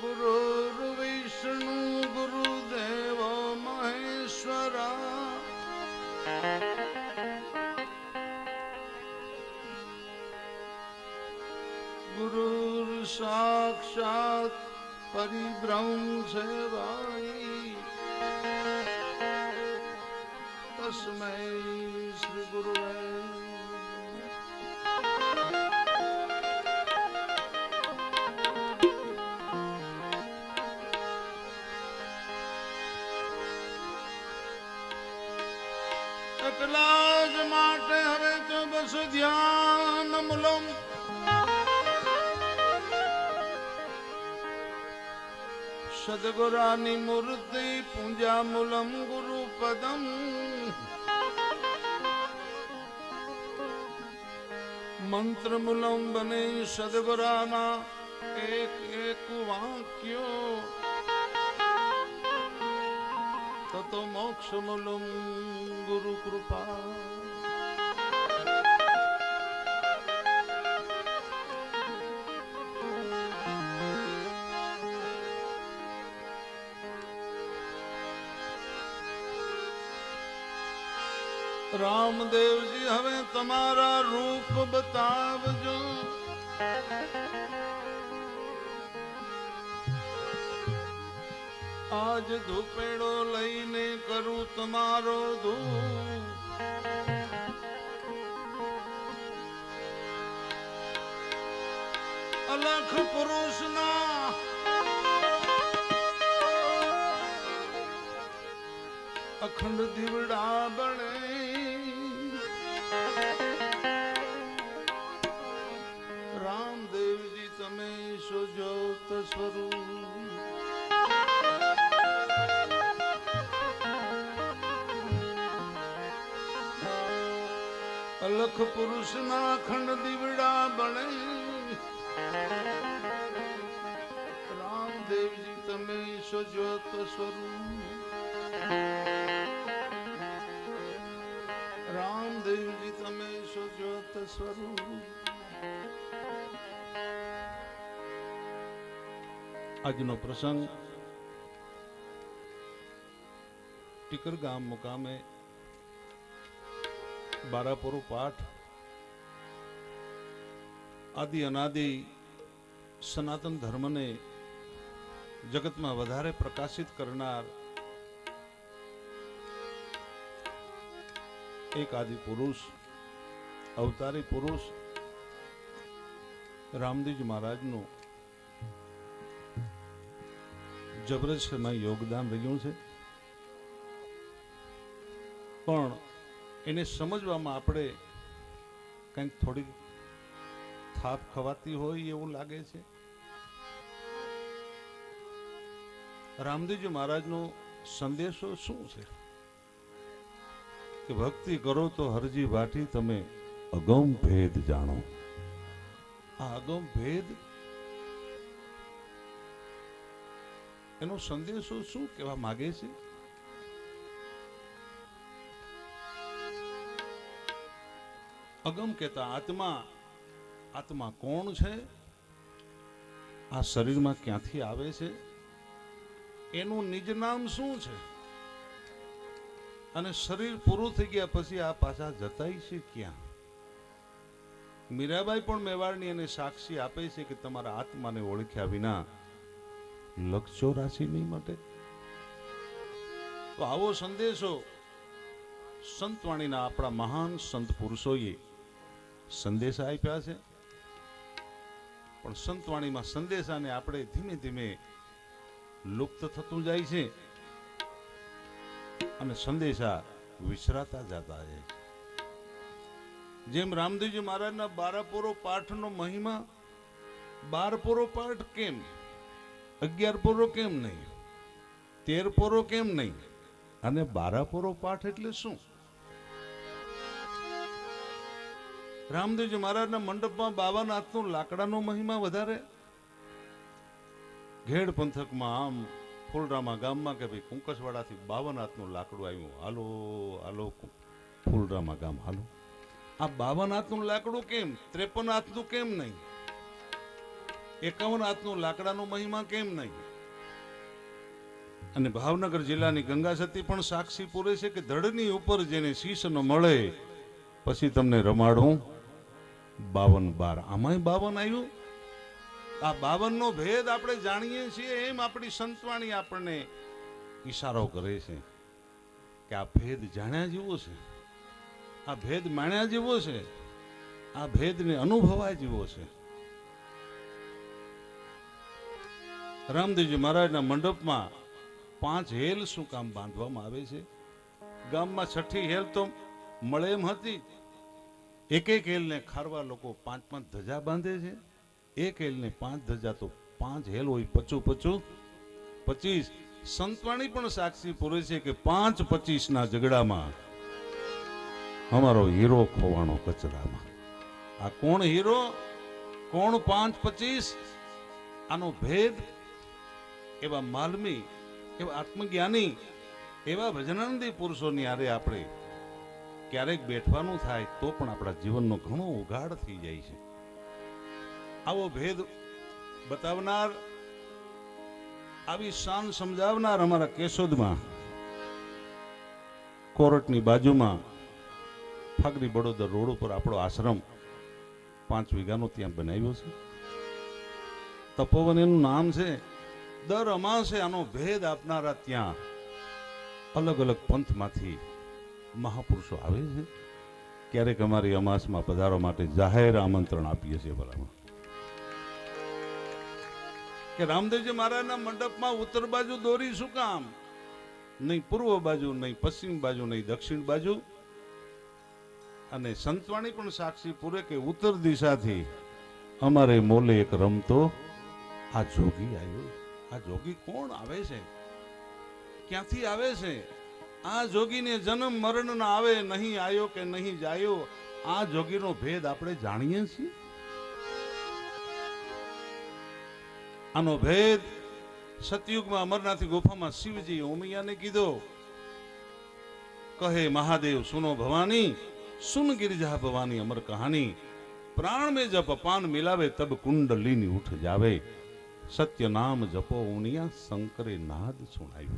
गुरुर्विष्णु गुरुदेव महेश्वरा गुरुर्साक्षात् परिब्रह्म से भाई तस्मै श्री गुरुवे એટલા જ માટે હવે તો બસ ધ્યાન મૂલમ સદગુરાની મૂર્તિ પૂજા મૂલમ ગુરુપદમ મંત્ર મૂલમ બને સદગુરાના એક એક વાક્યો તતો મોક્ષ મૂલમ ગુરુ કૃપા રામદેવજી હવે તમારા રૂપ બતાવજો આજ ધૂપેડો લઈને કરું તમારો ધૂપ અલખ પુરુષના અખંડ દીવડા બને રામદેવજી તમે સુજોત સ્વરૂપ અલખ પુરુષના અખંડ દીવડા બને રામદેવજી તમે સુજોત સ્વરૂપ રામદેવજી તમે સુજોત સ્વરૂપ આજનો પ્રસંગ ટીકર ગામ મુકામે બારાપોરો પાઠ આદિ અનાદિ સનાતન ધર્મને જગતમાં વધારે પ્રકાશિત કરનાર એક આદિ પુરુષ અવતારી પુરુષ રામદેવજી મહારાજનું જબરજસ્તમાં યોગદાન રહ્યું છે, પણ એને સમજવામાં આપણે કંઈક થોડી થાપ ખવાતી હોય એવું લાગે છે. રામદેવજી મહારાજનો સંદેશો શું છે કે ભક્તિ કરો તો હરજી ભાટી તમે અગમ ભેદ જાણો. આ અગમ ભેદ એનો સંદેશો શું કહેવા માંગે છે? અગમ કહેતા આત્મા. આત્મા કોણ છે? આ શરીરમાં ક્યાંથી આવે છે? એનું નિજ નામ શું છે? અને શરીર પૂરું થઈ ગયા પછી આ પાછા જતાય છે ક્યાં? મીરાબાઈ પણ મેવાડની એને સાક્ષી આપે છે કે તમારા આત્માને ઓળખ્યા વિના લક્ષો રાશિ નહીં માટે. તો આવો સંદેશો સંતવાણીના આપણા મહાન સંત પુરુષોએ સંદેશા આપ્યા છે, પણ સંતવાણીમાં સંદેશાને આપણે ધીમે ધીમે લુપ્ત થતું જાય છે અને સંદેશા વિસરાતા જતા છે. જેમ રામદેવજી મહારાજના બારાપોરો પાઠનો મહિમા, 12 પોરો પાઠ કેમ, 11 પોરો કેમ નહીં, 13 પોરો કેમ નહીં, અને 12 પોરો પાઠ એટલે શું? રામદેવજી મહારાજના મંડપમાં 52 હાથનું લાકડાનો મહિમા વધારે. ઘેડ પંથકમાં આમ ફૂલરામા ગામમાં કે ભાઈ કુંકસવાડાથી 52 હાથનું લાકડું આવ્યું, હાલો હાલો ફૂલરામા ગામ હાલો. આ 52 હાથનું લાકડું કેમ, 53 હાથનું કેમ નહીં? 51 હાથનું લાકડાનો મહિમા કેમ નહીં? અને ભાવનગર જિલ્લાની ગંગા સતી પણ સાક્ષી પૂરે છે કે ધડની ઉપર જેને શીશ ન મળે પછી તમને રમાડું 52 બાર. આમાંય 52 આવ્યું. આ 52 નો ભેદ આપણે જાણીએ છીએ એમ આપણી સંતવાણી આપણને ઈશારો કરે છે કે આ ભેદ જાણ્યા જેવો છે, આ ભેદ માણ્યા જેવો છે, આ ભેદને અનુભવાય જેવો છે. રામદેવજી મહારાજના મંડપમાં 5 હેલ શું કામ બાંધવામાં આવે છે? ગામમાં 6ઠી હેલ તો મળે એમ હતી. એક હેલને ખારવા લોકો 5 ધજા બાંધે છે. એક હેલને 5 ધજા તો 5 હેલ હોય, 25. સંતવાણી પણ સાક્ષી પૂરે છે કે 5-25 ના ઝઘડામાં અમારો હીરો ખોવાણો કચરામાં. આ કોણ હીરો, કોણ 5-25? આનો ભેદ એવા માલમી, એવા આત્મજ્ઞાની, એવા ભજનાનંદી પુરુષોની આરે આપણે ક્યારેક બેઠવાનું થાય તો પણ આપણા જીવનનો ઘણો ઉઘાડ થઈ જાય છે. આવો ભેદ બતાવનાર, આવી શાન સમજાવનાર અમારા કેશોદમાં કોરટની બાજુમાં ફાગરી બડોદર રોડ ઉપર આપણો આશ્રમ 5 વીઘાનો ત્યાં બનાવ્યો છે. તપોવન એનું નામ છે. દર અમાસે આનો ભેદ આપનારા ત્યાં અલગ અલગ પંથમાંથી મહાપુરુષો આવે છે. ક્યારેક અમારી અમાસમાં પધારવા માટે જાહેર આમંત્રણ આપીએ છીએ. બરાબર કે રામદેવજી મહારાજના મંડપમાં ઉત્તર બાજુ દોરી શું કામ? નહીં પૂર્વ બાજુ, નહીં પશ્ચિમ બાજુ, નહીં દક્ષિણ બાજુ. અને સંતવાણી પણ સાક્ષી પૂરે કે ઉત્તર દિશાથી અમારે મોલે એક રમતો આ જોગી આવ્યો. આ જોગી કોણ આવે છે? ક્યાંથી આવે છે? આ જોગીને જન્મ મરણ ના આવે, નહીં આવ્યો કે નહીં જાયો. આ જોગીનો ભેદ આપણે જાણીએ છીએ. આનો ભેદ સતયુગમાં અમરનાથી ગુફામાં શિવજી ઉમિયાને કીધો. કહે મહાદેવ સુનો ભવાની, સુન गिरजा भवानी अमर कहानी, प्राण में जब अपान मिलावे तब कुंडलिनी उठ जावे, सत्य नाम जपो उनिया शंकरे नाद सुनायो.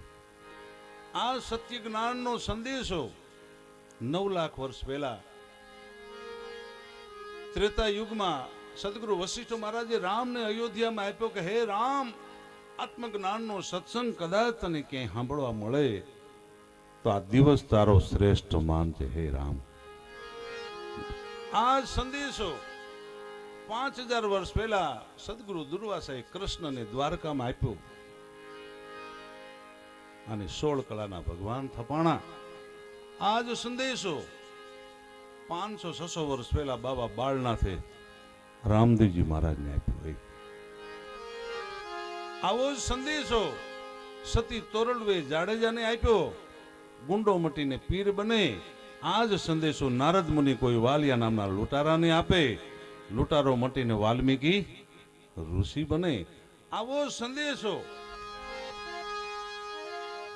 આ સત્ય જ્ઞાનનો સંદેશો 9 લાખ વર્ષ પહેલા ત્રેતા યુગમાં સદગુરુ વશિષ્ઠ મહારાજે રામને અયોધ્યામાં આપ્યો કે હે રામ, આત્મજ્ઞાનનો સત્સંગ કદાચ તને ક્યાંય સાંભળવા મળે તો આ દિવસ તારો શ્રેષ્ઠ માનજે હે રામ. આ સંદેશો 5000 વર્ષ પહેલા સદગુરુ દુર્વાસાએ કૃષ્ણને દ્વારકામાં આપ્યો. અને 16 કળાના ભગવાન થપાણા. આ જ સંદેશો 500-600 વર્ષ પહેલા બાબા બાળનાથે રામદેવજી મહારાજને આપ્યો. આવો જ સંદેશો સતી તોરલવે જાડેજાને આપ્યો. ગુંડો મટીને પીર બને. આ જ સંદેશો નારદ મુનિ કોઈ વાલિયા નામના લૂંટારાને આપે. લૂંટારો મટીને વાલ્મીકી ઋષિ બને. આવો સંદેશો,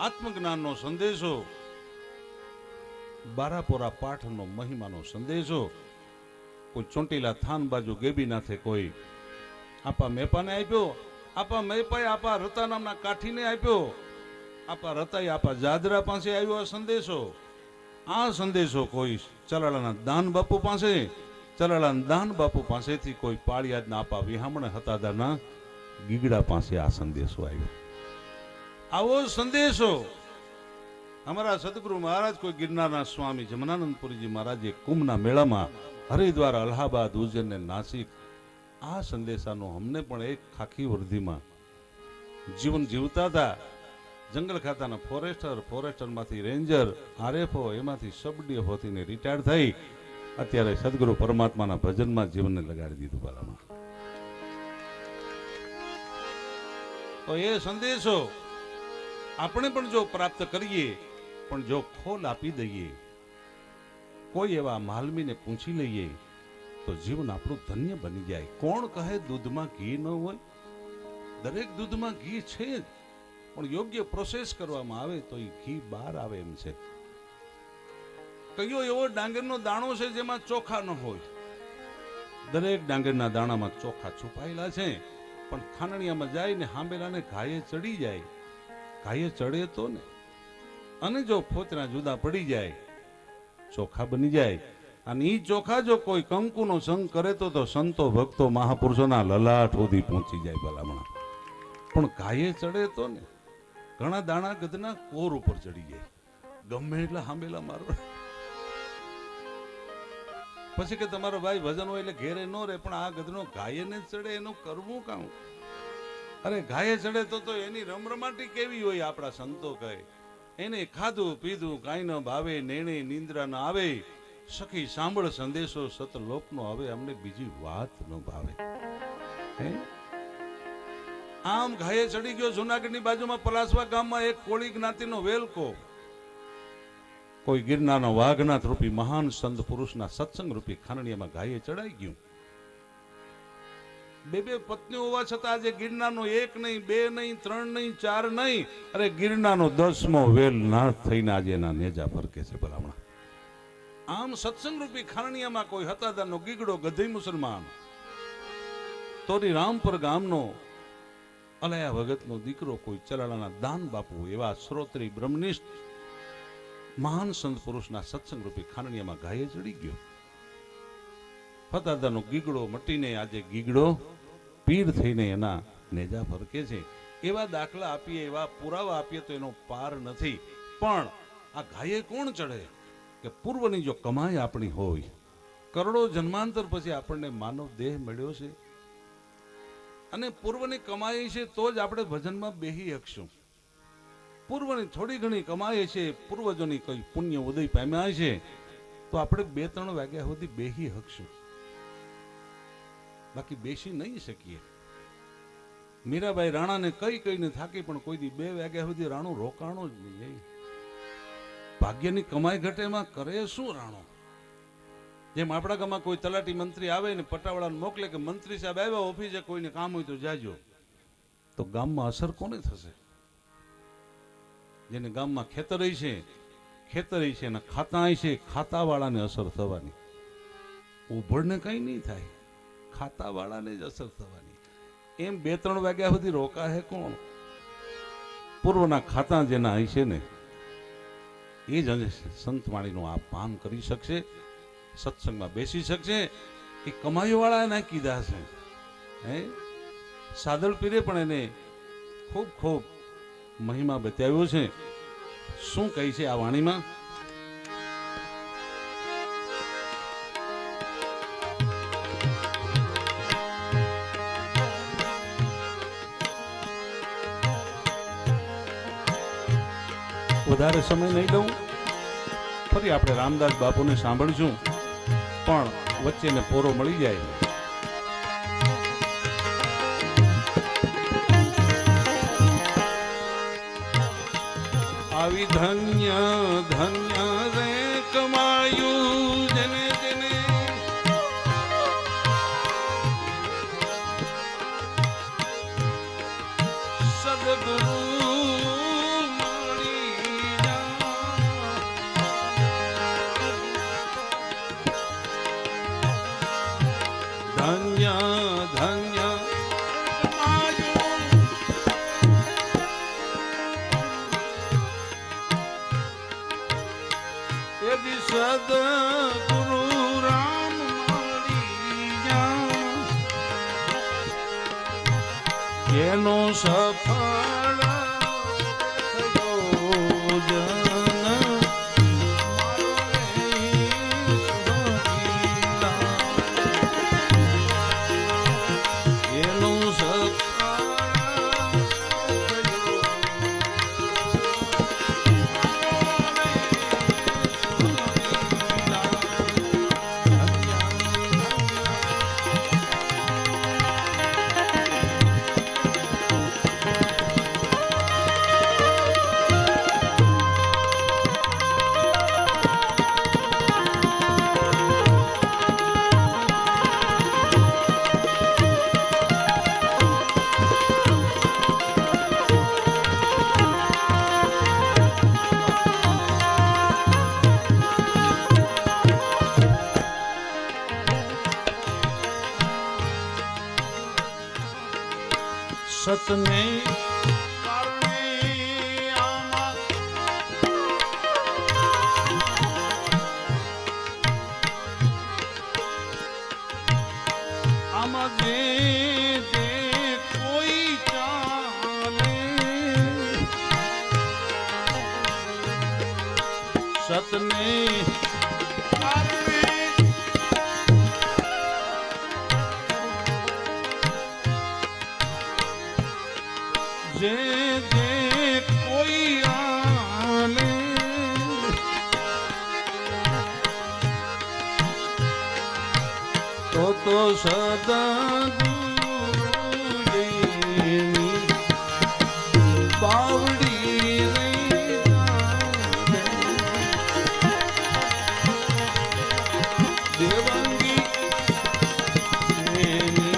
આત્મજ્ઞાનનો સંદેશો, બારાપોરા પાઠનો મહિમાનો સંદેશો કોઈ ચોંટીલા થાન બાજુ ગેબીનાથે કોઈ આપા મેપાને આપ્યો. આપા મેપાએ આપા રતા નામના કાઠીને આપ્યો. આપા રતાએ આપા જાદરા પાસે આવ્યો આ સંદેશો. આ સંદેશો કોઈ ચલાળાના દાન બાપુ પાસે, ચલાળાના દાન બાપુ પાસેથી કોઈ પાળિયાદના આપા વિહામણે હતાદાના ગીગડા પાસે આ સંદેશો આવ્યો. આવો સંદેશો અમારા સદગુરુ મહારાજ કોઈ ગિરનારના સ્વામી જમનાનંદપુરીજી મહારાજે કુંભના મેળામાં હરિદ્વાર, અલ્હાબાદ, ઉજ્જૈન ને નાસિક આ સંદેશાનો અમને પણ એક ખાખી વર્દીમાં જીવન જીવતા હતા. જંગલ ખાતાના ફોરેસ્ટરમાંથી રેન્જર, આરએફઓ, એમાંથી સબ ડીએફઓ થઈને રિટાયર થઈ અત્યારે સદગુરુ પરમાત્માના ભજનમાં જીવનને લગાડી દીધું. બાલામાં તો એ સંદેશો આપણે પણ જો પ્રાપ્ત કરીએ, પણ જો ખોલ આપી દઈએ, કોઈ એવા માલમીને પૂછી લઈએ તો જીવન આપણું ધન્ય બની જાય. કોણ કહે દૂધમાં ઘી ન હોય? દરેક દૂધમાં ઘી છે જ, પણ યોગ્ય પ્રોસેસ કરવામાં આવે તો એ ઘી બહાર આવે એમ છે. કયો એવો ડાંગરનો દાણો છે જેમાં ચોખા ન હોય? દરેક ડાંગરના દાણામાં ચોખા છુપાયેલા છે. પણ ખાનણિયામાં જાય ને હાંભેલાને ઘાયે ચડી જાય, ઘાયે ચડે તો ને, અને જો ફોતરા જુદા પડી જાય, ચોખા બની જાય, અને ઈ ચોખા જો કોઈ કંકુનો સંગ કરે તો સંતો ભક્તો મહાપુરુષોના લલાટ સુધી પહોંચી જાય ભલામણા. પણ ઘાયે ચડે તો ને, ઘણા દાણા ગધના કોર ઉપર ચડી જાય, ગમે એટલા હાંભેલા મારવા. પછી કે તમારો ભાઈ વજન હોય એટલે ઘેરે ન રહે, પણ આ ગધનો ઘાયે ને ચડે એનું કરવું કામ? અરે ઘાયે ચડે તો એની રમરમાટી કેવી હોય? આપણા સંતો કહે એને ખાધું પીધું કાંઈ ન ભાવે, નેણે નિંદ્રા ન આવે, સખી સાંભળ સંદેશો સતલોકનો આવે, અમને બીજી વાત ન ભાવે. આમ ઘાયે ચડી ગયો. જુનાગઢની બાજુમાં પલાસવા ગામમાં એક કોળી જ્ઞાતિનો વેલકો કોઈ ગિરનારનો વાઘનાથ રૂપી મહાન સંત પુરુષના સત્સંગ રૂપી ખાનડિયામાં ઘાયે ચડાઈ ગયું. બે પત્નીઓ હોવા છતાં આજે ગિરનારનો એક નહીં, બે નહીં, ત્રણ નહીં, ચાર નહીં, અરે ગિરનારનો 10મો વેલનાથ થઈને આજે એના નેજા ફરકે છે ભલામણા. આમ સત્સંગ રૂપી ખાનડિયામાં કોઈ હતાદારનો ગીગડો ગધઈ મુસલમાન, તોરી રામપર ગામનો અલયા ભગતનો દીકરો કોઈ ચલાળાના દાન બાપુ, એવા શ્રોત્રી બ્રહ્મનિષ્ઠ મહાન સંત પુરુષના સત્સંગ રૂપી ખાનડિયામાં ઘાયે ચડી ગયો. હતાદારનો ગીગડો મટીને આજે ગીગડો પીર થઈને એના નેજા ફરકે છે. એવા દાખલા આપીએ, એવા પુરાવા આપીએ તો એનો પાર નથી. પણ આ ઘાયે કોણ ચડે? કે પૂર્વની જો કમાઈ આપણી હોય, કરોડો જન્માંતર પછી આપણને માનવ દેહ મળ્યો છે, અને પૂર્વની કમાઈ છે તો જ આપણે ભજનમાં બેહી શકશું. પૂર્વની થોડી ઘણી કમાઈ છે, પૂર્વજોની કોઈ પુણ્ય ઉદય પામ્યા છે, તો આપણે 2-3 વાગ્યા સુધી બેહી શકશું, બાકી બેસી નહીં શકીએ. મીરાબાઈ રાણાને કઈને થાકી, પણ કોઈ દી 2 વાગ્યા સુધી રાણું રોકાણો જ નહીં. ભાગ્યની કમાઈ ઘટે, એમાં કરે શું રાણો? જેમ આપણા ગામમાં કોઈ તલાટી મંત્રી આવે ને પટાવાળાને મોકલે કે મંત્રી સાહેબ આવ્યા ઓફિસે, કોઈને કામ હોય તો જાજો, તો ગામમાં અસર કોને થશે? જેને ગામમાં ખેતર છે એના ખાતા છે, ખાતાવાળાને અસર થવાની. ઉભરને કઈ નહીં થાય, ખાતાવાળાને જ અસર થવાની. એમ 2-3 વાગ્યા સુધી રોકાશે કોણ? પૂર્વના ખાતા જેના હશે ને એ જ સંતવાણીનું આ પાન કરી શકશે, સત્સંગમાં બેસી શકશે. એ કમાઈવાળા એના કીધા છે. સાદળ પીરે પણ એને ખૂબ મહિમા બતાવ્યો છે. શું કહી છે આ વાણીમાં? વધારે સમય નહીં લઉં, ફરી આપણે રામદાસ બાપુને સાંભળશું, પણ વચ્ચેને પોરો મળી જાય. આવી ધન્ય ધન્ય રે કમાયું જેને જેને, સદગુરુ ધન્ય ધન્ય યદી સદગુરુ રામ મળી જા, એનો સફળ સતને કારણે આમાં જે કોઈ ચાલે સતને જે કોઈ આને તો સદા ગુરુજીની બાવડી રે દેવાંગી એની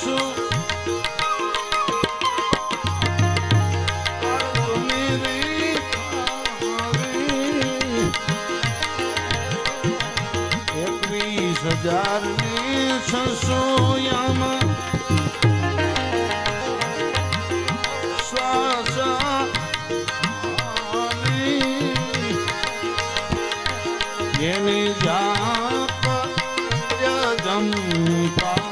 સસુ મેરી આવે 21,000 ને 600 યામાં શ્વાસ એની જાપ જંપા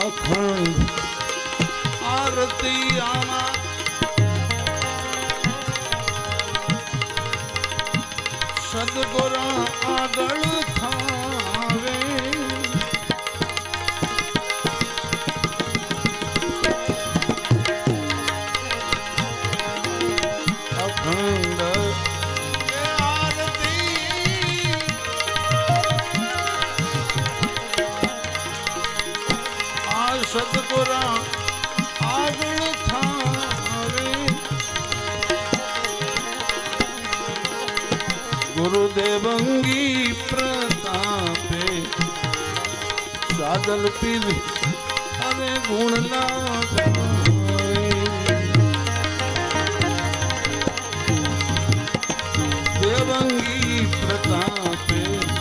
અખંડ આરતી આમાં સદગુરા આગળ થાવે અખંડ સદગુરા આગળ થાવે ગુરુદેવંગી પ્રતાપે સાદલ પીર અને ગુણ દેવંગી પ્રતાપે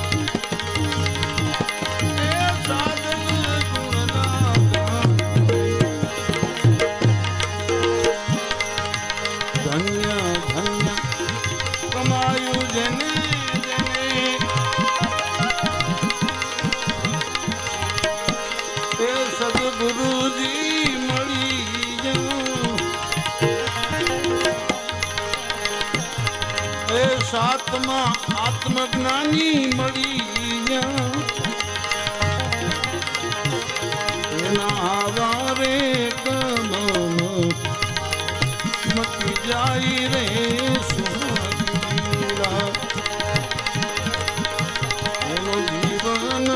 સદગુરુજી મળી જાઓ એ સાતમા આત્મજ્ઞાની મળી જાઓ એના આવારે કદમ મટી જાય રે સુરા એનું જીવન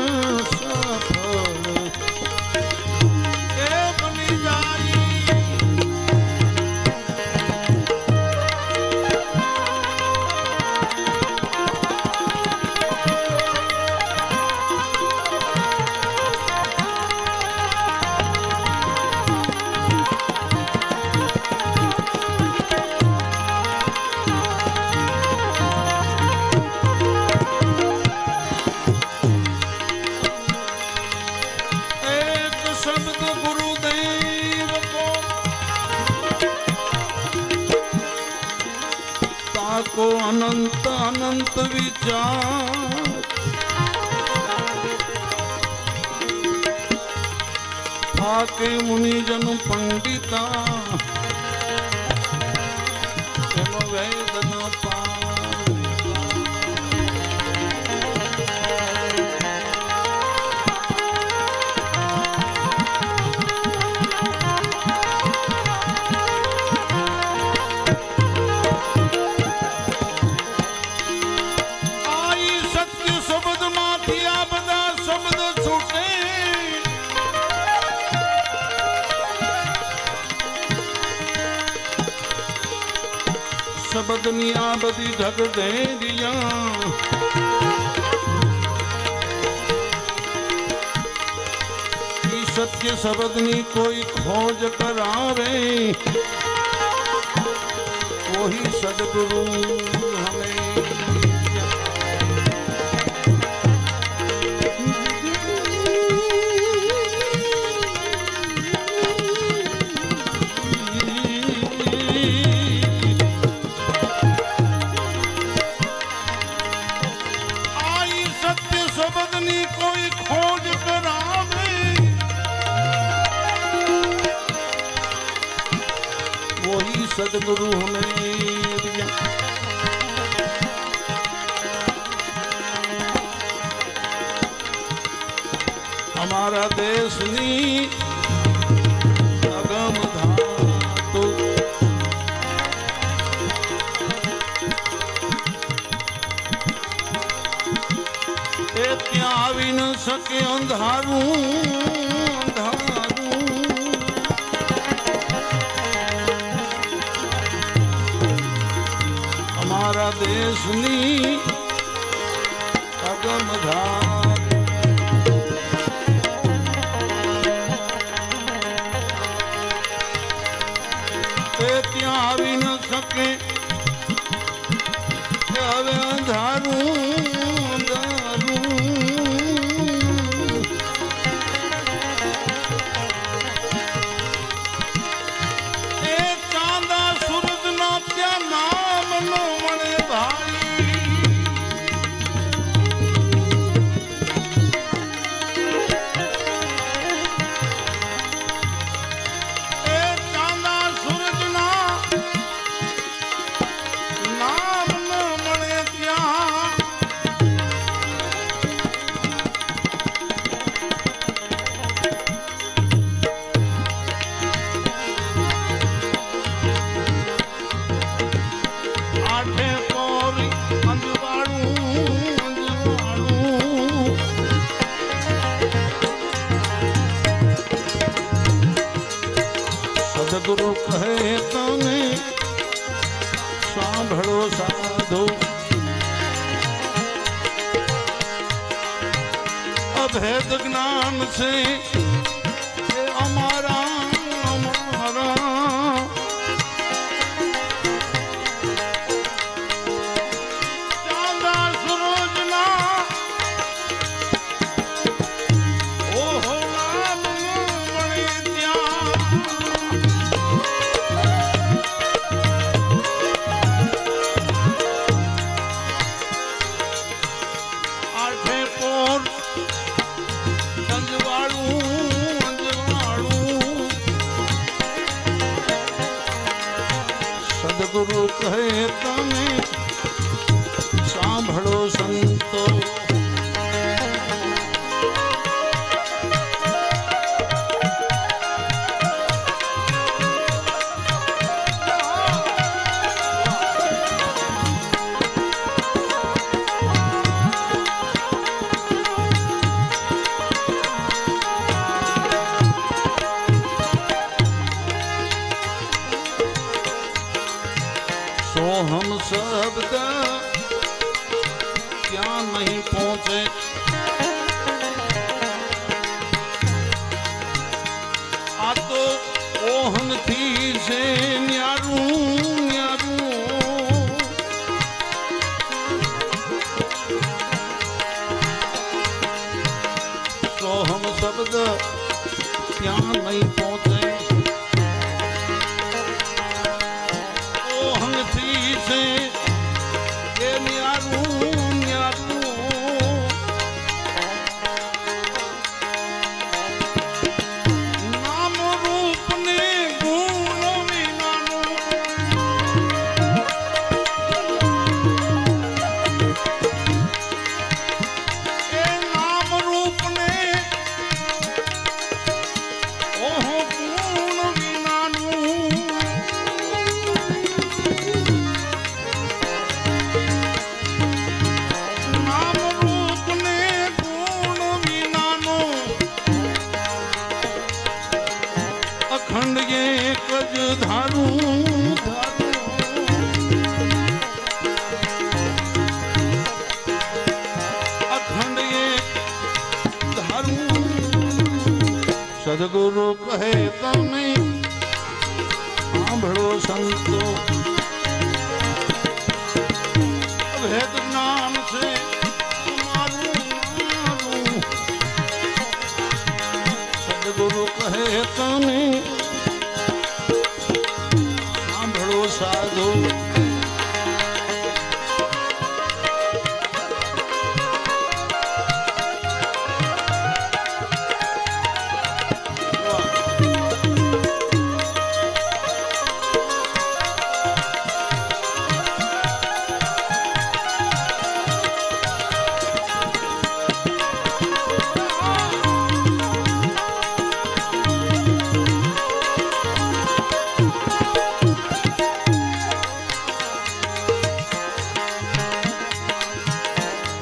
સફળ अनंत अनंत विचार थाके मुनिजन पंडिता एम वेद न शब्दनी आ बदी ढक दे दिया सत्य शब्दनी कोई खोज करावे वही सदगुरु हमें सदगुरु हमें दिया। हमारा देश नी अगम धातु ત્યાં આવી ન શકે અંધારું અંધારું અમારા દેશની અગમ ધાર ત્યાં આવી ન શકે હવે અંધારું गुरु कहे तने सांभळो साधु अभेद ज्ञान से हमारा हमारा चांदा सूरजना गुरु कहे तने सांभळो संतो हम शब्द क्या नहीं पहुंचे आ तो ओहन थी से न्यारू न्यारू तो हम शब्द क्या नहीं पहुंचे સદગુરુ કહે તમે સાંભળો સંતો ભેદ નામ છે તમારું સદગુરુ કહે તમે સાંભળો સાધુ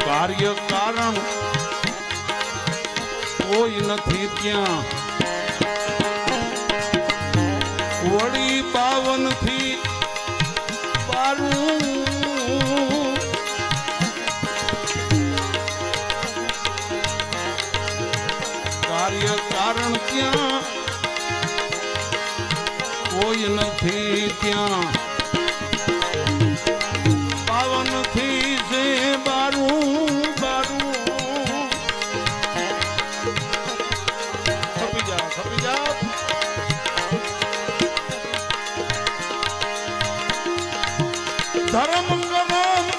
કાર્ય કારણ કોઈ નથી ત્યાં વળી 52 થી 12 કાર્ય કારણ ત્યાં કોઈ નથી ત્યાં 52 થી 12 ધર્મ ગરમ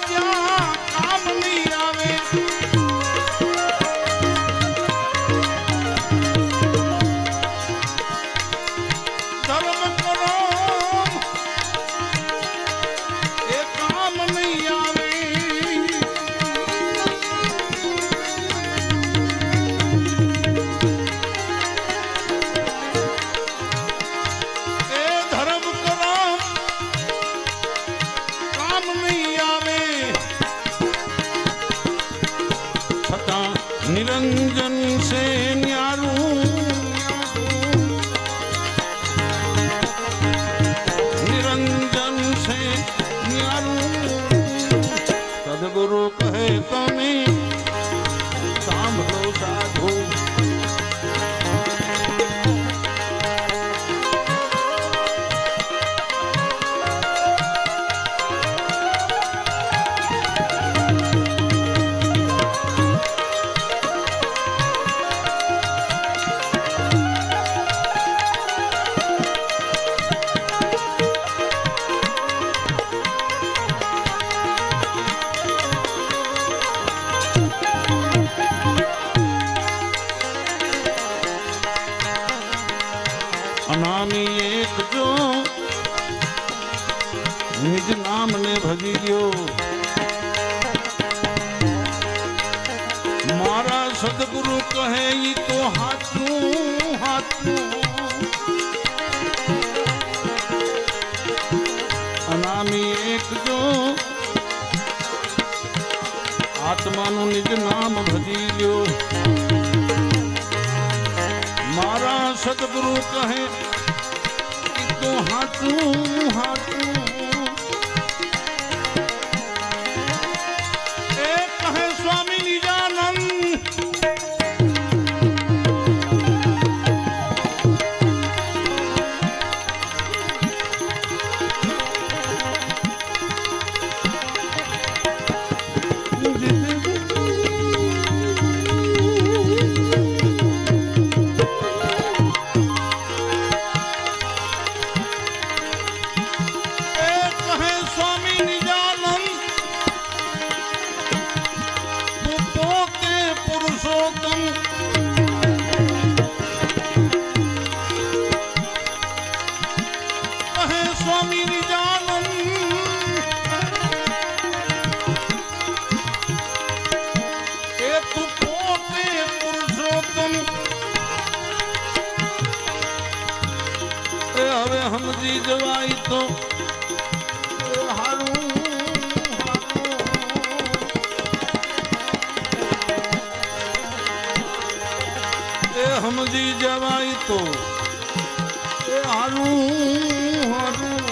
ક્યાં કામ નહીં આવે ધર્મ ગરમ એ કામ નહીં આવે એ ધર્મ ગરમ નિરંજન સે ન્યારું નિરંજન સે ન્યારું સદગુરુ કહે તમે સાંભળો સાધુ અનામી એક જો નિજ નામને ભજી ગયો મારા સદગુરુ કહે ઈ તો હાચું હાચું અનામી એક જો આત્માનું નિજ નામ ભજી લ્યો મારા સદગુરુ કહે તો હાચું હાચું એ કહે સ્વામી નિજાનંદ હવે સમજી જવાય તો હારું એ સમજી જવાય તો એ હારું હારું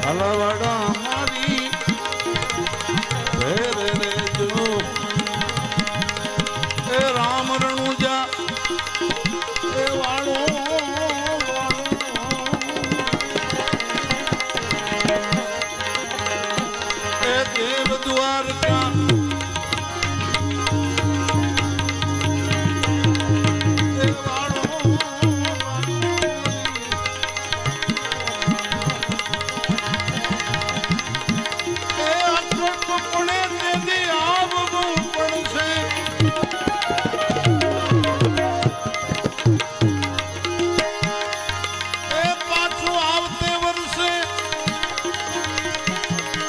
હલવાડા મારી રે રે રે જો એ રામ દ્વારકા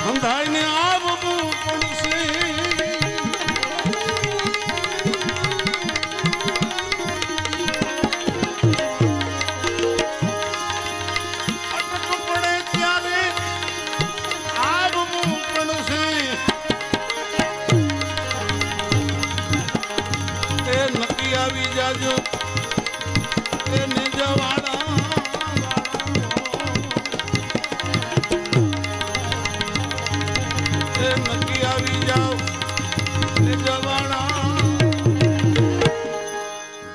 અંધાઈને આવવું પડશે. અટક પડે ત્યારે આવવું પડશે. એ નક્કી આવી જાજો એ નિજવાડા નક્કી આવી જાઓ નિજવાડા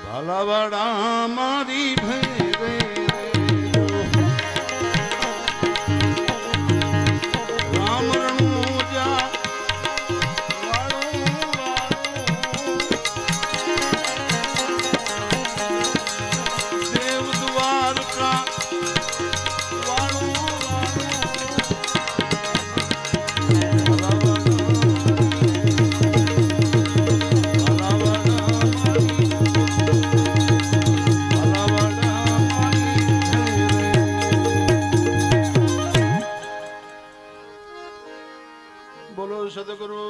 ભાલાવાડા મારી ભેરે રામરણું જા દેવ દ્વારકા બોલો સદગુરુ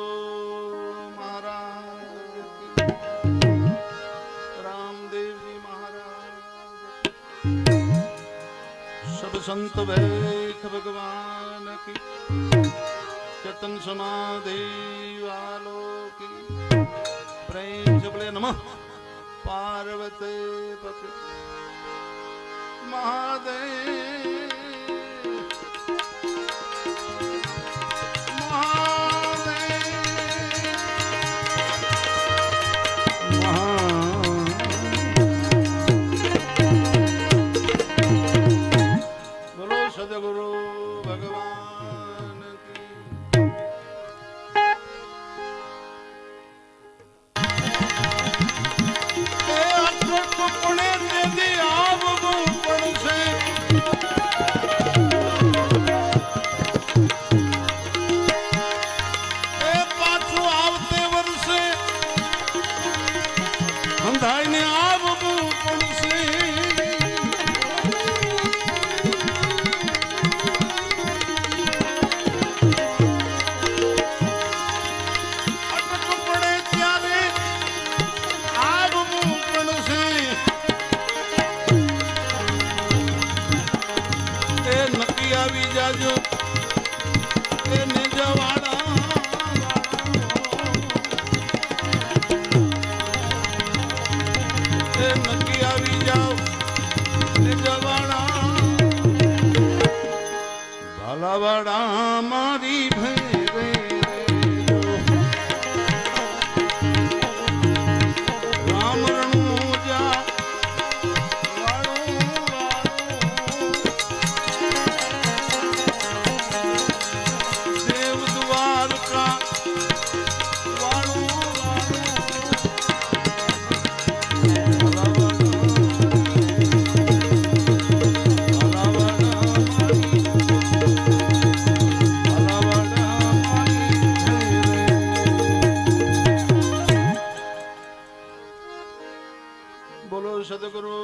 મહારાજ રામદેવજી મહારાજ सब संत वैख भगवान की चेतन समाधि वालों की प्रेम से बोले नमः पार्वती पति महादेव सदगुरु भगवान की पुणे दे आवવું પડશે. એ પાછું આવતે વર્ષે અંધાઈને આવવું પડશે. આવી જાજો એ નિજવાડા એ નક્કી આવી જાઓ નિજવાડા ભાલાવાડા મારી ભેરે રામરણું જા बोलो सदगुरु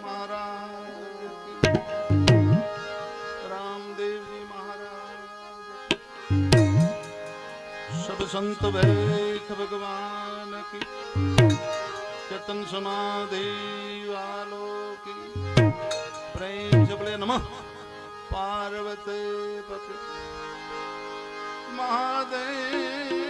महाराज रामदेव जी महाराज सब संत वैख भगवान की चेतन समाधि वालों की प्रेम से बोले नमः पार्वती पति महादेव